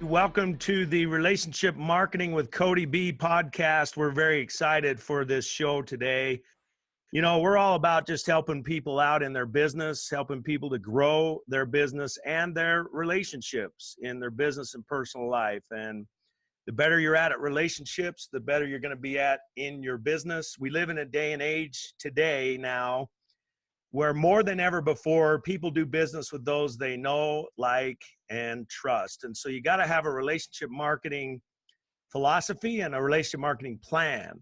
Welcome to the Relationship Marketing with Cody B podcast. We're very excited for this show today. You know, we're all about just helping people out in their business, helping people to grow their business and their relationships in their business and personal life. And the better you're at relationships, the better you're going to be at in your business. We live in a day and age today now where more than ever before, people do business with those they know, like, and trust. And so you got to have a relationship marketing philosophy and a relationship marketing plan.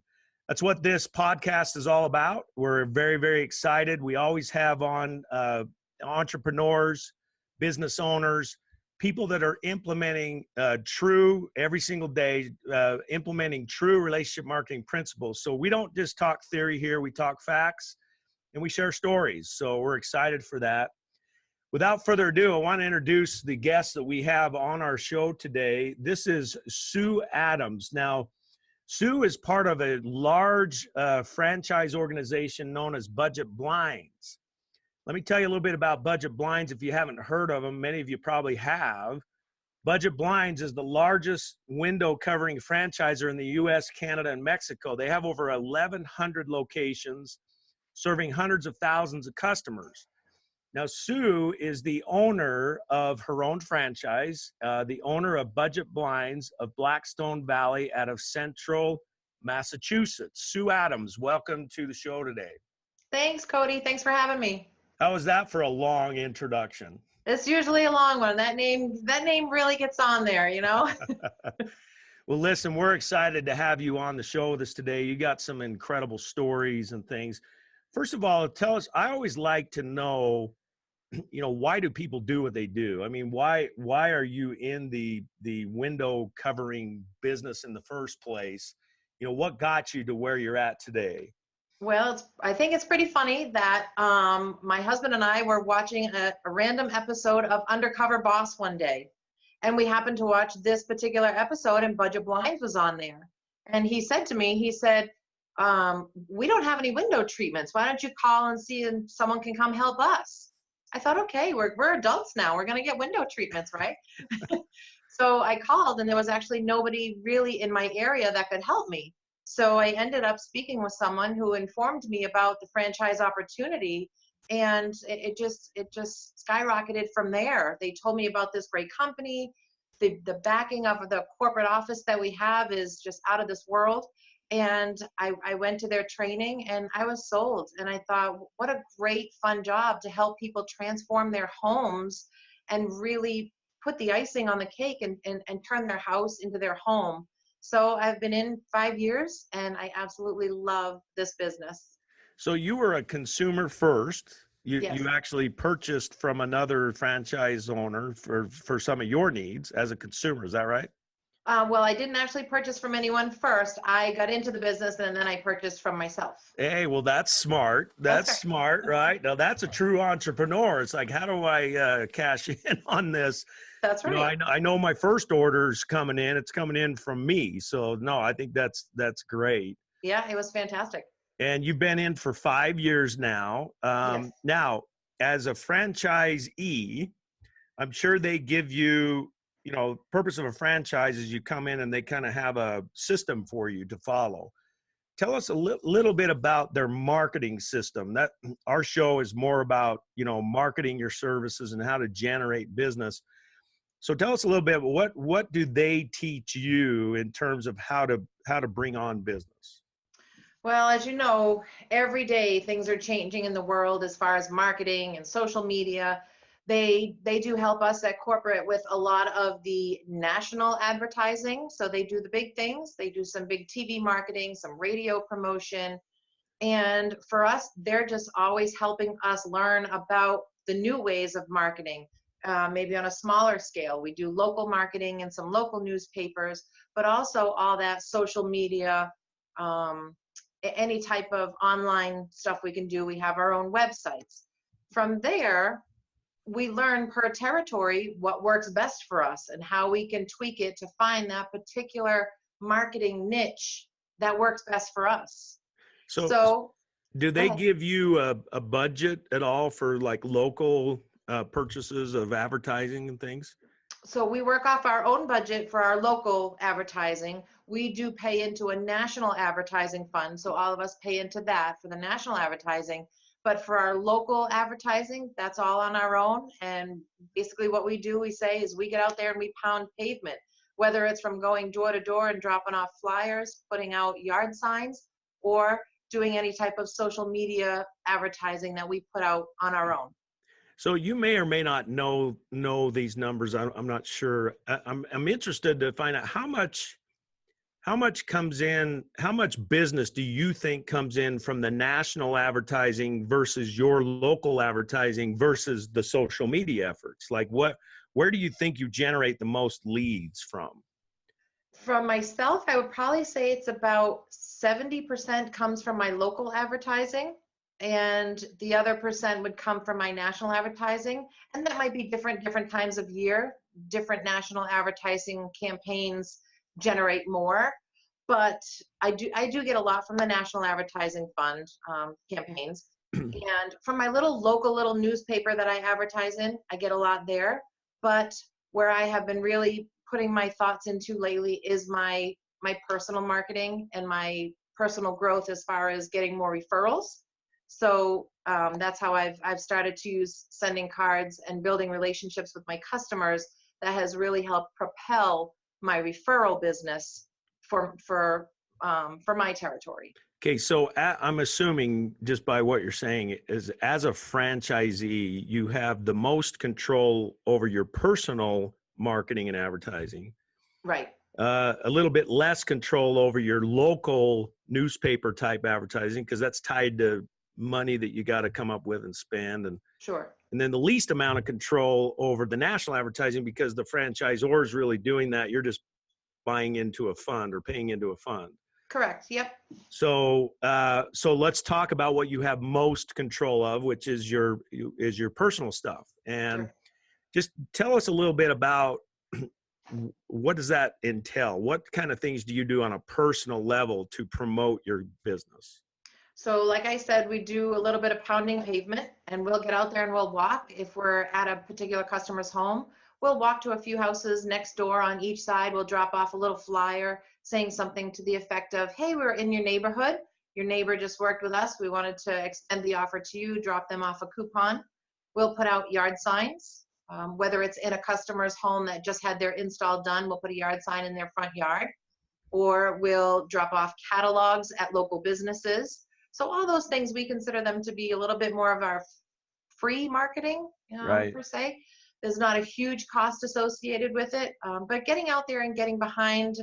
That's what this podcast is all about. We're very, very excited. We always have on entrepreneurs, business owners, people that are implementing every single day, implementing true relationship marketing principles. So we don't just talk theory here, we talk facts. And we share stories. So we're excited for that. Without further ado, I want to introduce the guest that we have on our show today. This is Sue Adams. Now, Sue is part of a large franchise organization known as Budget Blinds. Let me tell you a little bit about Budget Blinds if you haven't heard of them. Many of you probably have. Budget Blinds is the largest window covering franchisor in the US, Canada, and Mexico. They have over 1,100 locations, serving hundreds of thousands of customers. Now, Sue is the owner of her own franchise, the owner of Budget Blinds of Blackstone Valley out of Central Massachusetts. Sue Adams, welcome to the show today. Thanks, Cody. Thanks for having me. How was that for a long introduction? It's usually a long one. That name really gets on there, you know? Well, listen, we're excited to have you on the show with us today. You got some incredible stories and things. First of all, tell us, I always like to know, you know, why do people do what they do? I mean, why are you in the window covering business in the first place? You know, what got you to where you're at today? Well, I think it's pretty funny that my husband and I were watching a random episode of Undercover Boss one day. And we happened to watch this particular episode and Budget Blinds was on there. And he said to me, we don't have any window treatments. Why don't you call and see if someone can come help us? I thought, okay, we're adults now. We're going to get window treatments, right? So I called and there was actually nobody really in my area that could help me. So I ended up speaking with someone who informed me about the franchise opportunity, and it just skyrocketed from there. They told me about this great company. The backing of the corporate office that we have is just out of this world. And I went to their training and I was sold. And I thought, what a great, fun job to help people transform their homes and really put the icing on the cake and turn their house into their home. So I've been in 5 years and I absolutely love this business. So you were a consumer first. Yes. You actually purchased from another franchise owner for some of your needs as a consumer. Is that right? Well, I didn't actually purchase from anyone first. I got into the business and then I purchased from myself. Hey, well, that's smart. That's smart, right? Now, that's a true entrepreneur. It's like, how do I cash in on this? That's right. You know, I know my first order's coming in. It's coming in from me. So, no, I think that's great. Yeah, it was fantastic. And you've been in for 5 years now. Yes. Now, as a franchisee, I'm sure they give you, you know, purpose of a franchise is you come in and they kind of have a system for you to follow. Tell us a little bit about their marketing system. That our show is more about, you know, marketing your services and how to generate business. So tell us a little bit, what do they teach you in terms of how to bring on business? Well, as you know, every day things are changing in the world as far as marketing and social media. They do help us at corporate with a lot of the national advertising. So they do the big things. They do some big TV marketing, some radio promotion. And for us, they're just always helping us learn about the new ways of marketing, maybe on a smaller scale. We do local marketing in some local newspapers, but also all that social media, any type of online stuff we can do. We have our own websites. From there, we learn per territory what works best for us and how we can tweak it to find that particular marketing niche that works best for us. So do they give you a budget at all for like local purchases of advertising and things? So we work off our own budget for our local advertising. We do pay into a national advertising fund. So all of us pay into that for the national advertising. But for our local advertising, that's all on our own. And basically what we do, we say, is we get out there and we pound pavement, whether it's from going door to door and dropping off flyers, putting out yard signs, or doing any type of social media advertising that we put out on our own. So you may or may not know these numbers. I'm not sure. I'm interested to find out how much comes in. How much business do you think comes in from the national advertising versus your local advertising versus the social media efforts? Like where do you think you generate the most leads from? From myself, I would probably say it's about 70% comes from my local advertising, and the other percent would come from my national advertising. And that might be different times of year. Different national advertising campaigns generate more, but I do get a lot from the National Advertising Fund campaigns. And from my little newspaper that I advertise in, I get a lot there. But where I have been really putting my thoughts into lately is my personal marketing and my personal growth as far as getting more referrals. So that's how I've started to use sending cards and building relationships with my customers. That has really helped propel my referral business for my territory. Okay, so I'm assuming just by what you're saying is as a franchisee, you have the most control over your personal marketing and advertising. Right. A little bit less control over your local newspaper type advertising because that's tied to money that you got to come up with and spend, Sure. and then the least amount of control over the national advertising because the franchisor is really doing that. You're just buying into a fund or paying into a fund. Correct. Yep. So let's talk about what you have most control of, which is your personal stuff. And Sure. just tell us a little bit about what does that entail? What kind of things do you do on a personal level to promote your business? So like I said, we do a little bit of pounding pavement, and we'll get out there and we'll walk. If we're at a particular customer's home, we'll walk to a few houses next door on each side. We'll drop off a little flyer saying something to the effect of, hey, we're in your neighborhood. Your neighbor just worked with us. We wanted to extend the offer to you, drop them off a coupon. We'll put out yard signs, whether it's in a customer's home that just had their install done, we'll put a yard sign in their front yard, or we'll drop off catalogs at local businesses. So all those things, we consider them to be a little bit more of our free marketing, Right. per se. There's not a huge cost associated with it, but getting out there and getting behind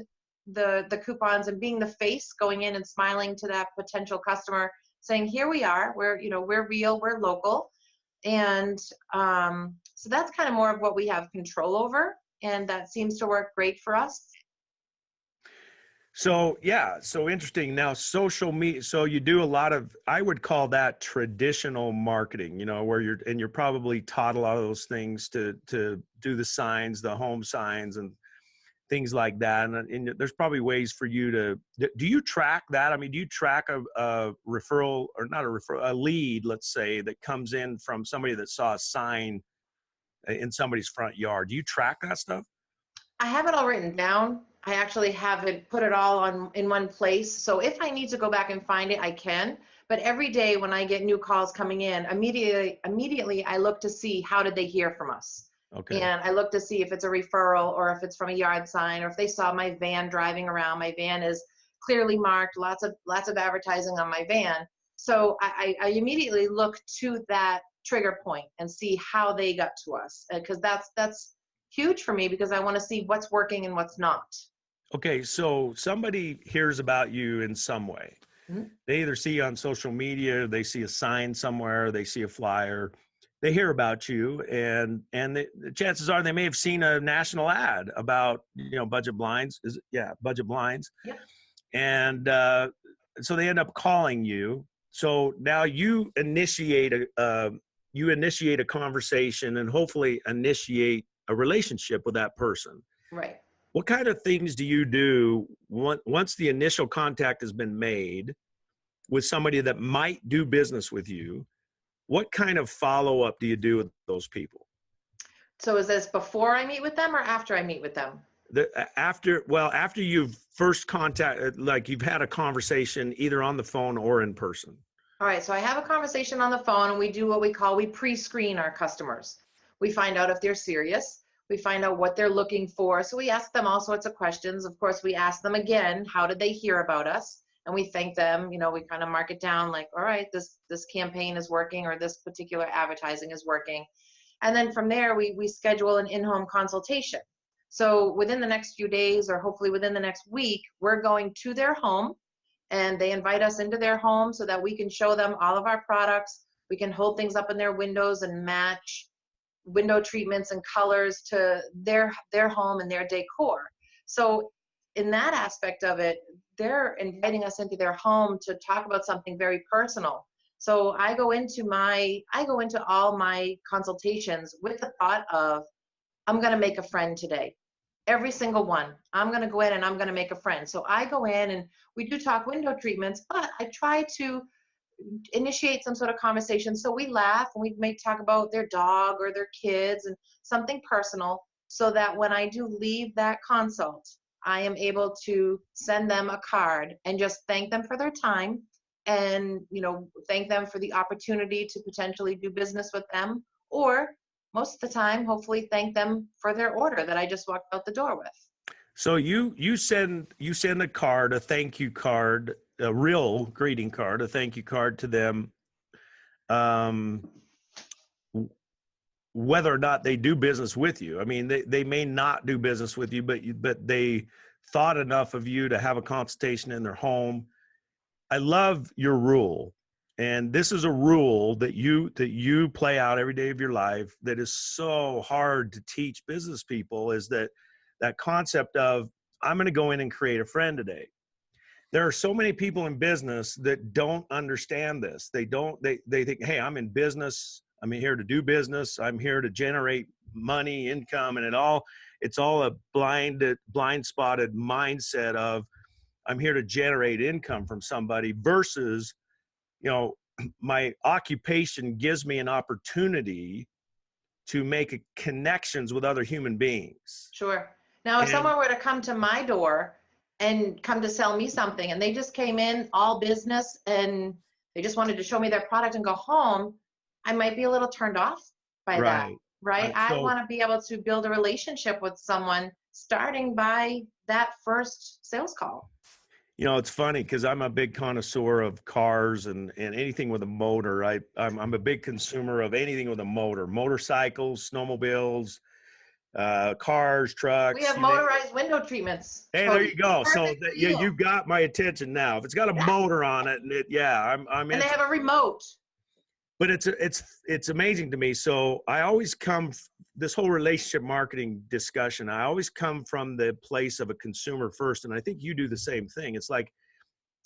the coupons and being the face, going in and smiling to that potential customer, saying, "Here we are. We're real. We're local," and so that's kind of more of what we have control over, and that seems to work great for us. So yeah, so interesting. Now social media, so you do a lot of, I would call that traditional marketing, where you're probably taught a lot of those things to do the signs, the home signs and things like that. And there's probably ways for you to, do you track that? I mean, do you track a referral or not a referral, a lead, let's say, that comes in from somebody that saw a sign in somebody's front yard? Do you track that stuff? I have it all written down. I actually have it put it all on in one place. So if I need to go back and find it, I can. But every day when I get new calls coming in, immediately I look to see how did they hear from us. Okay. And I look to see if it's a referral or if it's from a yard sign or if they saw my van driving around. My van is clearly marked, lots of advertising on my van. So I immediately look to that trigger point and see how they got to us, because that's huge for me because I want to see what's working and what's not. Okay, so somebody hears about you in some way. Mhm. They either see you on social media, they see a sign somewhere, they see a flyer, they hear about you, and the chances are they may have seen a national ad about budget blinds. Budget blinds, Yep. and so they end up calling you. So now you initiate a conversation and hopefully initiate a relationship with that person. Right. What kind of things do you do once the initial contact has been made with somebody that might do business with you? What kind of follow-up do you do with those people? So is this before I meet with them or after I meet with them? After you've first contact, like you've had a conversation either on the phone or in person. All right, so I have a conversation on the phone and we do what we pre-screen our customers. We find out if they're serious. We find out what they're looking for. So we ask them all sorts of questions. Of course, we ask them again, how did they hear about us? And we thank them, we kind of mark it down like, all right, this campaign is working or this particular advertising is working. And then from there, we schedule an in-home consultation. So within the next few days or hopefully within the next week, we're going to their home and they invite us into their home so that we can show them all of our products. We can hold things up in their windows and match window treatments and colors to their home and their decor. So in that aspect of it, they're inviting us into their home to talk about something very personal. So I go into all my consultations with the thought of, I'm going to make a friend today. Every single one. I'm going to go in and I'm going to make a friend. So I go in and we do talk window treatments, but I try to initiate some sort of conversation. So we laugh and we may talk about their dog or their kids and something personal so that when I do leave that consult, I am able to send them a card and just thank them for their time and, thank them for the opportunity to potentially do business with them, or most of the time, hopefully thank them for their order that I just walked out the door with. So you send a card, a thank you card, a real greeting card, a thank you card to them, whether or not they do business with you. I mean, they may not do business with you, but they thought enough of you to have a consultation in their home. I love your rule. And this is a rule that you play out every day of your life that is so hard to teach business people, is that concept of, I'm going to go in and create a friend today. There are so many people in business that don't understand this. They think, hey, I'm in business. I'm here to do business. I'm here to generate money, income, and it's all a blind spotted mindset of, I'm here to generate income from somebody versus, my occupation gives me an opportunity to make connections with other human beings. Sure. Now, if someone were to come to my door and come to sell me something and they just came in all business and they just wanted to show me their product and go home, I might be a little turned off by that, right? I want to be able to build a relationship with someone starting by that first sales call. It's funny because I'm a big connoisseur of cars and anything with a motor. I'm a big consumer of anything with a motor, motorcycles, snowmobiles, cars, trucks. We have motorized window treatments. Hey, there you go. So you got my attention now. If it's got a motor on it, and I'm and they have a remote. But it's amazing to me. So I always this whole relationship marketing discussion, I always come from the place of a consumer first. And I think you do the same thing. It's like,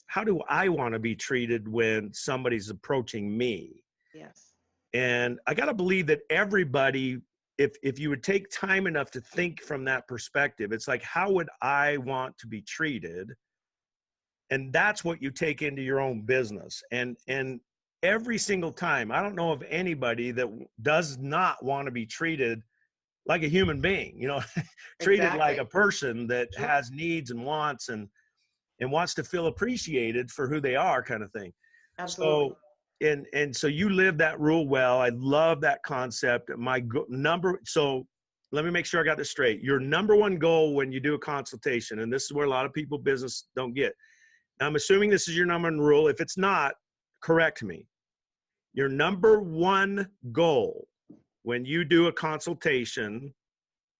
how do I want to be treated when somebody's approaching me? Yes. And I got to believe that everybody, if you would take time enough to think from that perspective, it's like, how would I want to be treated? And that's what you take into your own business. And every single time, I don't know of anybody that does not want to be treated like a human being, treated Exactly. like a person that has needs and wants and wants to feel appreciated for who they are, kind of thing. Absolutely. So, so you live that rule well. I love that concept. So let me make sure I got this straight. Your number one goal when you do a consultation, and this is where a lot of people business don't get. I'm assuming this is your number one rule. If it's not, correct me. Your number one goal when you do a consultation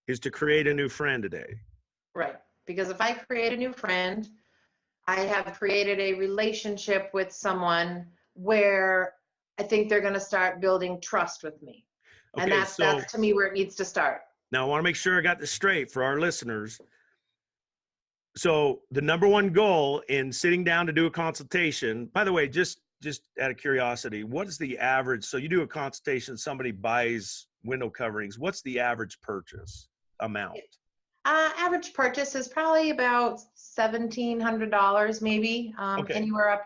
is to create a new friend today. Right. Because if I create a new friend, I have created a relationship with someone where I think they're going to start building trust with me. Okay, and that's to me where it needs to start. Now, I want to make sure I got this straight for our listeners. So the number one goal in sitting down to do a consultation, by the way, just out of curiosity, what is the average? So you do a consultation, somebody buys window coverings. What's the average purchase amount? Average purchase is probably about $1,700, maybe. Okay. Anywhere up,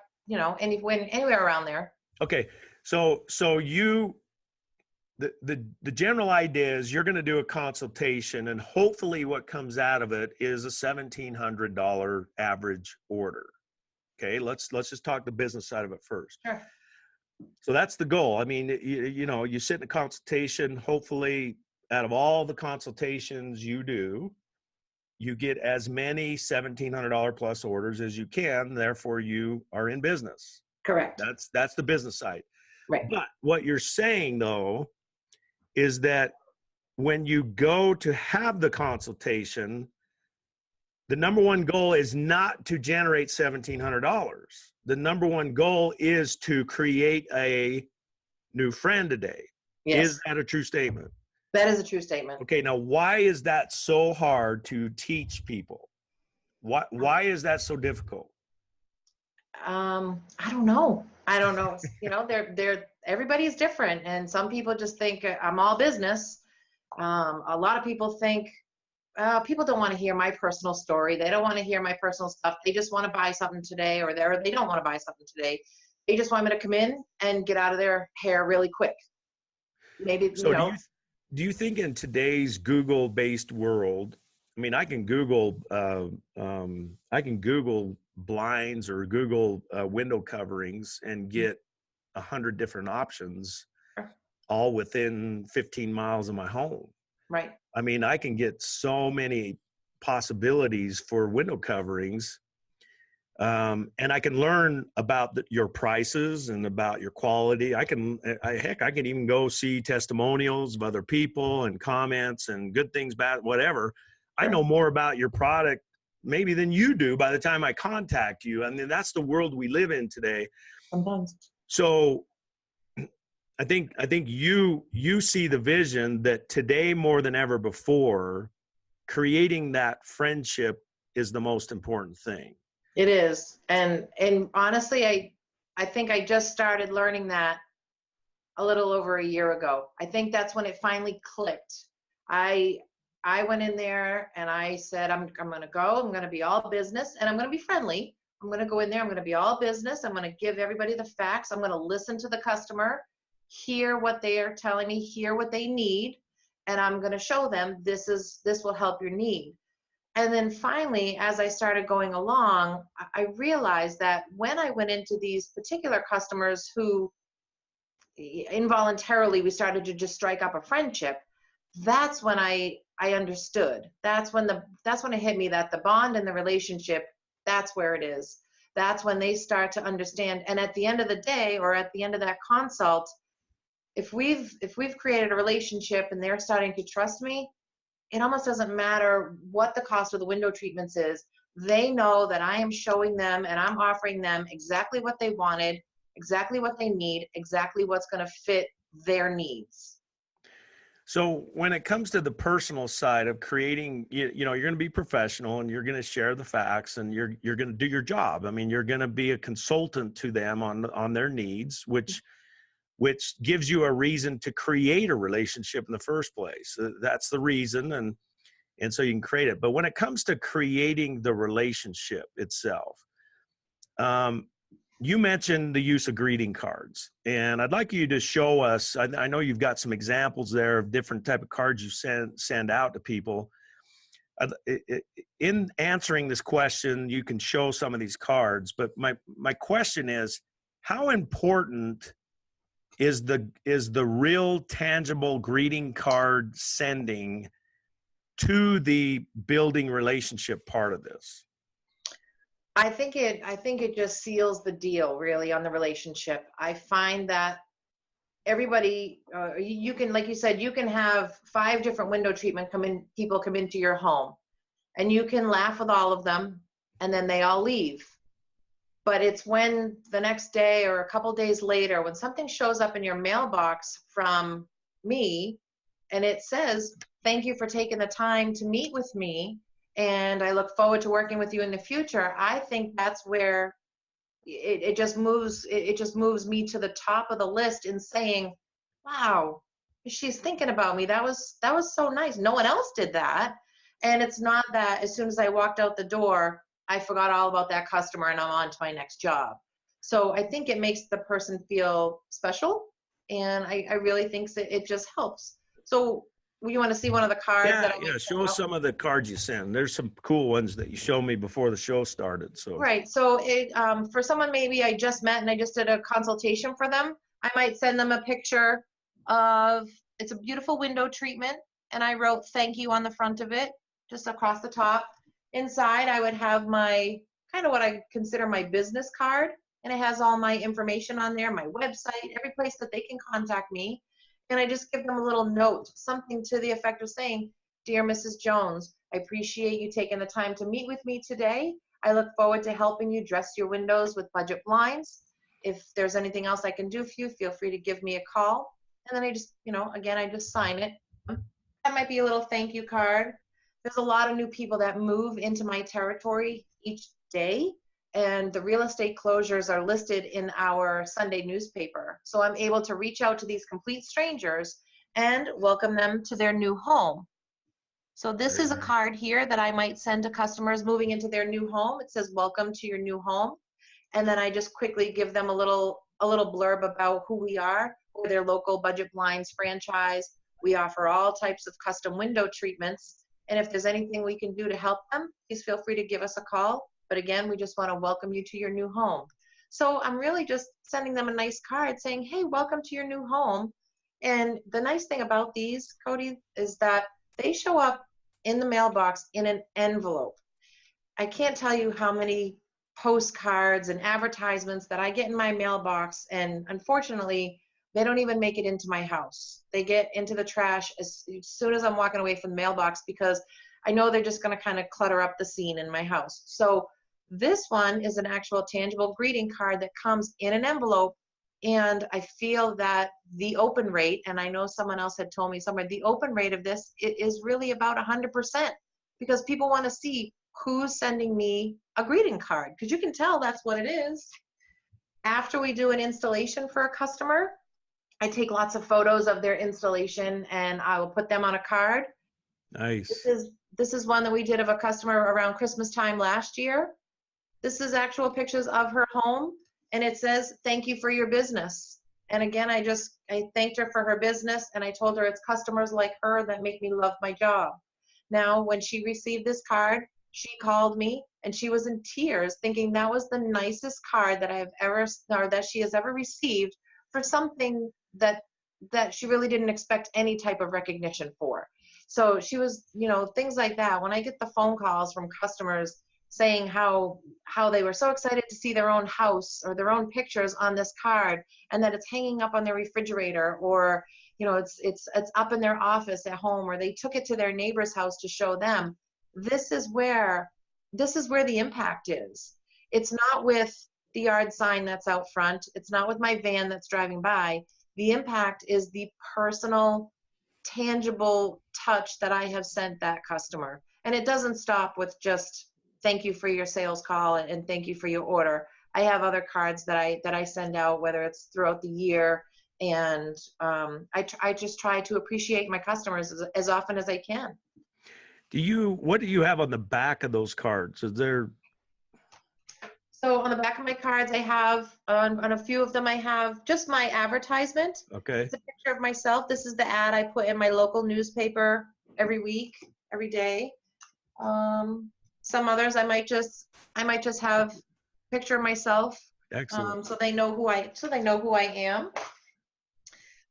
anywhere around there. Okay. So you the general idea is you're going to do a consultation, and hopefully what comes out of it is a $1,700 average order. Okay, let's just talk the business side of it first. Sure. So that's the goal. I mean, you sit in a consultation, hopefully out of all the consultations you do, you get as many $1,700 plus orders as you can, therefore you are in business. Correct. That's the business side. Right. But what you're saying though is that when you go to have the consultation, the number one goal is not to generate $1,700. The number one goal is to create a new friend today. Yes. Is that a true statement? That is a true statement. Okay, now why is that so hard to teach people? Why is that so difficult? I don't know. You know, everybody's different, and some people just think I'm all business. A lot of people think people don't want to hear my personal story. They don't want to hear my personal stuff. They just want to buy something today, or they don't want to buy something today. They just want me to come in and get out of their hair really quick. Maybe, so you know. Do you think in today's Google-based world, I mean, I can Google blinds or Google window coverings and get 100 different options, all within 15 miles of my home. Right. I mean, I can get so many possibilities for window coverings, and I can learn about your prices and about your quality. I can even go see testimonials of other people and comments and good things, bad, whatever. I know more about your product maybe than you do by the time I contact you. I mean, that's the world we live in today. Sometimes. So I think you see the vision that today more than ever before, creating that friendship is the most important thing. It is. And honestly, I think I just started learning that a little over a year ago. I think that's when it finally clicked. I went in there and I said, I'm going to be all business, and I'm going to be friendly. I'm going to go in there. I'm going to be all business. I'm going to give everybody the facts. I'm going to listen to the customer, hear what they are telling me, hear what they need. And I'm going to show them this will help your need. And then finally, as I started going along, I realized that when I went into these particular customers who involuntarily we started to just strike up a friendship, that's when I understood. That's when it hit me that the bond and the relationship, that's where it is. That's when they start to understand. And at the end of the day, or at the end of that consult, if we've created a relationship and they're starting to trust me, it almost doesn't matter what the cost of the window treatments is. They know that I am showing them and I'm offering them exactly what they wanted, exactly what they need, exactly what's going to fit their needs. So when it comes to the personal side of creating, you know, you're going to be professional and you're going to share the facts and you're going to do your job. I mean, you're going to be a consultant to them on their needs, which gives you a reason to create a relationship in the first place. That's the reason. And so you can create it. But when it comes to creating the relationship itself, you mentioned the use of greeting cards, and I'd like you to show us, I know you've got some examples there of different type of cards you send out to people. In answering this question, you can show some of these cards, but my question is, how important is the real tangible greeting card sending to the building relationship part of this? I think it just seals the deal really on the relationship. I find that everybody, you can, like you said, you can have 5 different window treatment people come into your home, and you can laugh with all of them, and then they all leave. But it's when the next day or a couple days later, when something shows up in your mailbox from me, and it says, "Thank you for taking the time to meet with me, and I look forward to working with you in the future." I think that's where it just moves me to the top of the list in saying, wow, she's thinking about me. That was so nice. No one else did that. And it's not that as soon as I walked out the door, I forgot all about that customer and I'm on to my next job. So I think it makes the person feel special. And I really think that it just helps. So you want to see one of the cards that I Yeah. might send Show us out? some of the cards you send. There's some cool ones that you showed me before the show started. So Right. So it for someone maybe I just met and I just did a consultation for them, I might send them a picture of it's a beautiful window treatment, and I wrote thank you on the front of it, just across the top. Inside, I would have my kind of what I consider my business card, and it has all my information on there, my website, every place that they can contact me. And I just give them a little note, something to the effect of saying, "Dear Mrs. Jones, I appreciate you taking the time to meet with me today. I look forward to helping you dress your windows with budget blinds. If there's anything else I can do for you, feel free to give me a call." And then I just, again, I just sign it. That might be a little thank you card. There's a lot of new people that move into my territory each day, and the real estate closures are listed in our Sunday newspaper. So I'm able to reach out to these complete strangers and welcome them to their new home. So this is a card here that I might send to customers moving into their new home. It says, "Welcome to your new home." And then I just quickly give them a little blurb about who we are. We're their local budget blinds franchise. We offer all types of custom window treatments. And if there's anything we can do to help them, please feel free to give us a call. But again, we just want to welcome you to your new home. So I'm really just sending them a nice card saying, "Hey, welcome to your new home." And the nice thing about these, Cody, is that they show up in the mailbox in an envelope. I can't tell you how many postcards and advertisements that I get in my mailbox, and unfortunately, they don't even make it into my house. They get into the trash as soon as I'm walking away from the mailbox because I know they're just going to kind of clutter up the scene in my house. So this one is an actual tangible greeting card that comes in an envelope, and I feel that the open rate, and I know someone else had told me somewhere, the open rate of this it is really about 100% because people want to see who's sending me a greeting card, because you can tell that's what it is. After we do an installation for a customer, I take lots of photos of their installation and I will put them on a card. nice. This is one that we did of a customer around Christmas time last year. This is actual pictures of her home, and it says, "Thank you for your business." And again, I thanked her for her business, and I told her it's customers like her that make me love my job. Now, when she received this card, she called me and she was in tears, thinking that was the nicest card that I have ever, or that she has ever received for something that she really didn't expect any type of recognition for. So she was, things like that. When I get the phone calls from customers saying how they were so excited to see their own house or their own pictures on this card, and that it's hanging up on their refrigerator, or it's up in their office at home, or they took it to their neighbor's house to show them. This is where the impact is. It's not with the yard sign that's out front. It's not with my van that's driving by. The impact is the personal, tangible touch that I have sent that customer. And it doesn't stop with just thank you for your sales call and thank you for your order. I have other cards that I send out, whether it's throughout the year, and I just try to appreciate my customers as often as I can. What do you have on the back of those cards? Is there? So on the back of my cards, I have, on a few of them, I have just my advertisement. Okay. It's a picture of myself. This is the ad I put in my local newspaper every week, every day. Some others I might just have a picture of myself, Excellent. so they know who I am.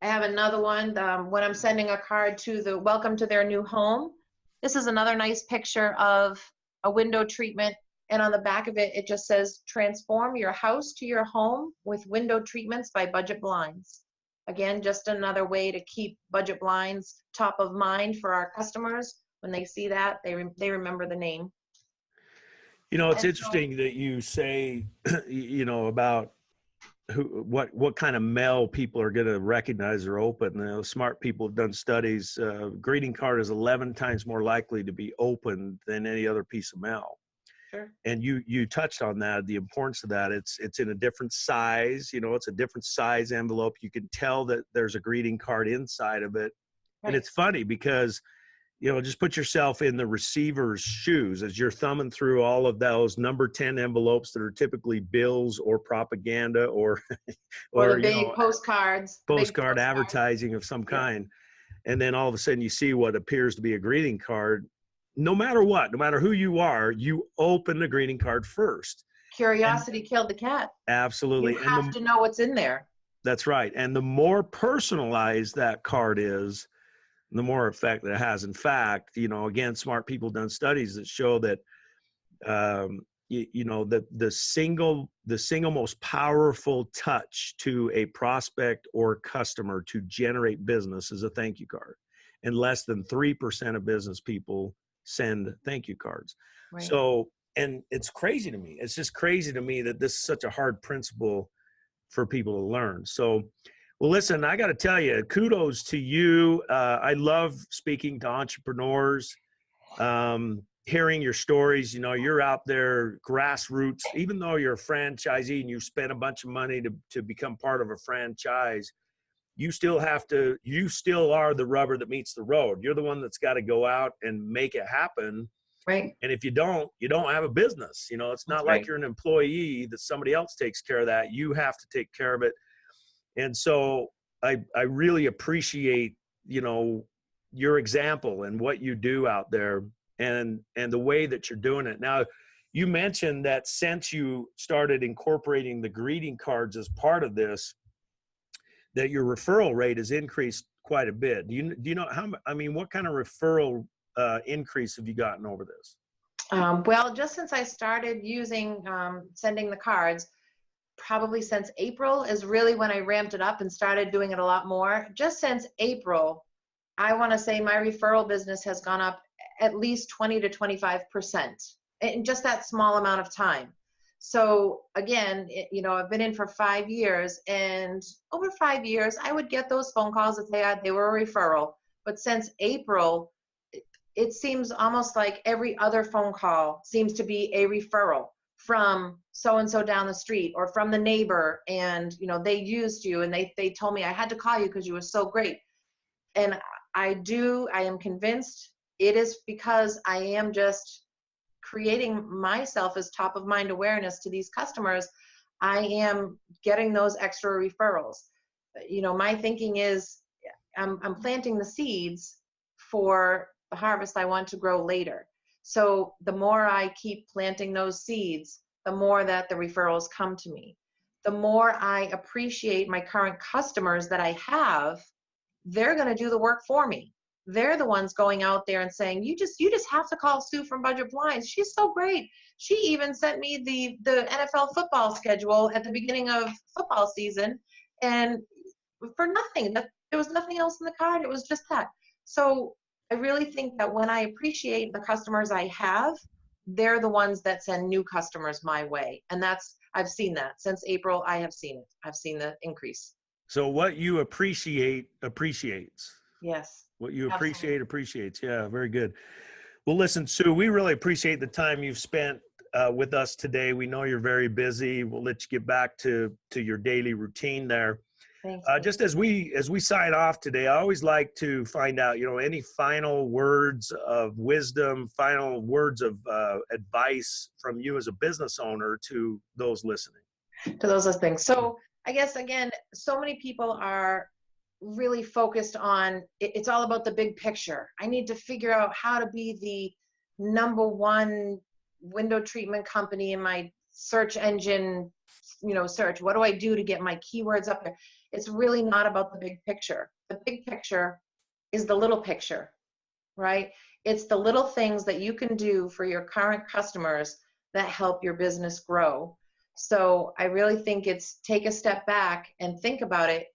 I have another one when I'm sending a card to the welcome to their new home. This is another nice picture of a window treatment, and on the back of it, it just says, "Transform your house to your home with window treatments by Budget Blinds." Again, just another way to keep Budget Blinds top of mind for our customers. When they see that, they remember the name. It's interesting that you say, about what kind of mail people are going to recognize or open. Smart people have done studies. Greeting card is 11 times more likely to be opened than any other piece of mail. Sure. And you touched on that, the importance of that. It's in a different size. It's a different size envelope. You can tell that there's a greeting card inside of it. Right. And it's funny because just put yourself in the receiver's shoes as you're thumbing through all of those number 10 envelopes that are typically bills or propaganda or Or the or big postcards, the big postcard postcards. advertising of some Yeah. kind. And then all of a sudden you see what appears to be a greeting card. No matter what, no matter who you are, you open the greeting card first. And Curiosity killed the cat. You absolutely. have to know what's in there. That's right. And the more personalized that card is, the more effect that it has. In fact, again, smart people done studies that show that, the single most powerful touch to a prospect or customer to generate business is a thank you card. And less than 3% of business people send thank you cards. Right. So, and it's crazy to me. It's just crazy to me that this is such a hard principle for people to learn. So, well, listen, I got to tell you, kudos to you. I love speaking to entrepreneurs, hearing your stories. You're out there grassroots, even though you're a franchisee and you've spent a bunch of money to become part of a franchise, you still are the rubber that meets the road. You're the one that's got to go out and make it happen. Right. And if you don't have a business. It's not like you're an employee that somebody else takes care of that. You have to take care of it. And so I really appreciate, your example and what you do out there and the way that you're doing it. Now, you mentioned that since you started incorporating the greeting cards as part of this, that your referral rate has increased quite a bit. Do you know what kind of referral increase have you gotten over this? Well, just since I started using sending the cards, probably since April is really when I ramped it up and started doing it a lot more. Just since April, I want to say my referral business has gone up at least 20 to 25% in just that small amount of time. So again, I've been in for 5 years, and over 5 years, I would get those phone calls that they were a referral. But since April, it seems almost like every other phone call seems to be a referral from so-and-so down the street or from the neighbor, and they used you and they told me I had to call you because you were so great. And I am convinced it is because I am just creating myself as top of mind awareness to these customers. I am getting those extra referrals. My thinking is I'm planting the seeds for the harvest I want to grow later. So the more I keep planting those seeds, the more that the referrals come to me. The more I appreciate my current customers that I have, they're going to do the work for me. They're the ones going out there and saying, you just have to call Sue from Budget Blinds. She's so great. She even sent me the NFL football schedule at the beginning of football season, and for nothing. There was nothing else in the card. It was just that. So I really think that when I appreciate the customers I have, they're the ones that send new customers my way. And I've seen that since April. I have seen it. I've seen the increase. So what you appreciate appreciates. Yes. What you Absolutely. appreciates. Yeah, very good. Well, listen, Sue, we really appreciate the time you've spent with us today. We know you're very busy. We'll let you get back to your daily routine there. Thanks. Just as we sign off today, I always like to find out, any final words of wisdom, final words of advice from you as a business owner to those listening. To those listening. So I guess, again, so many people are really focused on, it's all about the big picture. I need to figure out how to be the #1 window treatment company in my search engine, search. What do I do to get my keywords up there? It's really not about the big picture. The big picture is the little picture, right? It's the little things that you can do for your current customers that help your business grow. So I really think it's take a step back and think about it.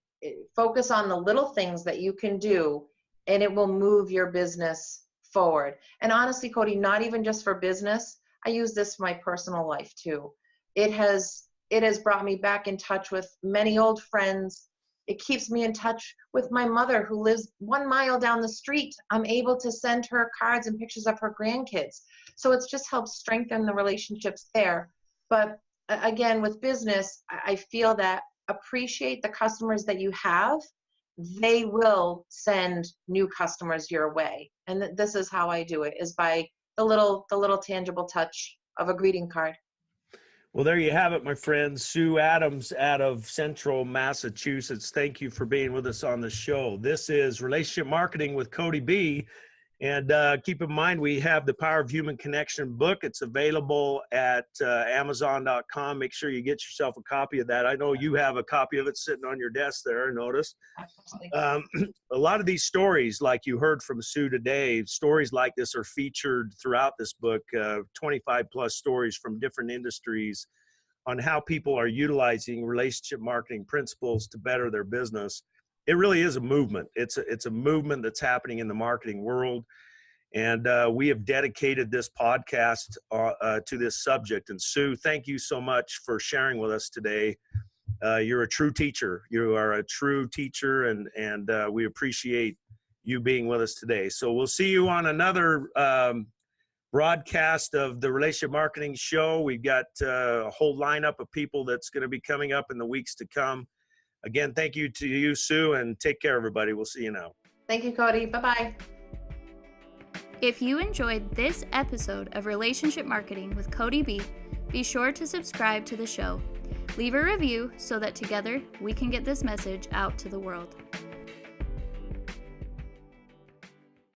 Focus on the little things that you can do, and it will move your business forward. And honestly, Cody, not even just for business. I use this for my personal life too. It has brought me back in touch with many old friends. It keeps me in touch with my mother who lives 1 mile down the street. I'm able to send her cards and pictures of her grandkids. So it's just helped strengthen the relationships there. But again, with business, I feel that appreciate the customers that you have they will send new customers your way. And this is how I do it, is by the little tangible touch of a greeting card. Well, there you have it, my friends. Sue Adams out of Central Massachusetts. Thank you for being with us on the show. This is Relationship Marketing with Cody B. And keep in mind, we have the Power of Human Connection book. It's available at Amazon.com. Make sure you get yourself a copy of that. I know you have a copy of it sitting on your desk there, I noticed. A lot of these stories, like you heard from Sue today, stories like this are featured throughout this book, 25 plus stories from different industries on how people are utilizing relationship marketing principles to better their business. It really is a movement. It's a movement that's happening in the marketing world. And we have dedicated this podcast to this subject. And Sue, thank you so much for sharing with us today. You're a true teacher. You are a true teacher, and we appreciate you being with us today. So we'll see you on another broadcast of the Relationship Marketing Show. We've got a whole lineup of people that's going to be coming up in the weeks to come. Again, thank you to you, Sue, and take care, everybody. We'll see you now. Thank you, Cody. Bye-bye. If you enjoyed this episode of Relationship Marketing with Cody B, be sure to subscribe to the show. Leave a review so that together we can get this message out to the world.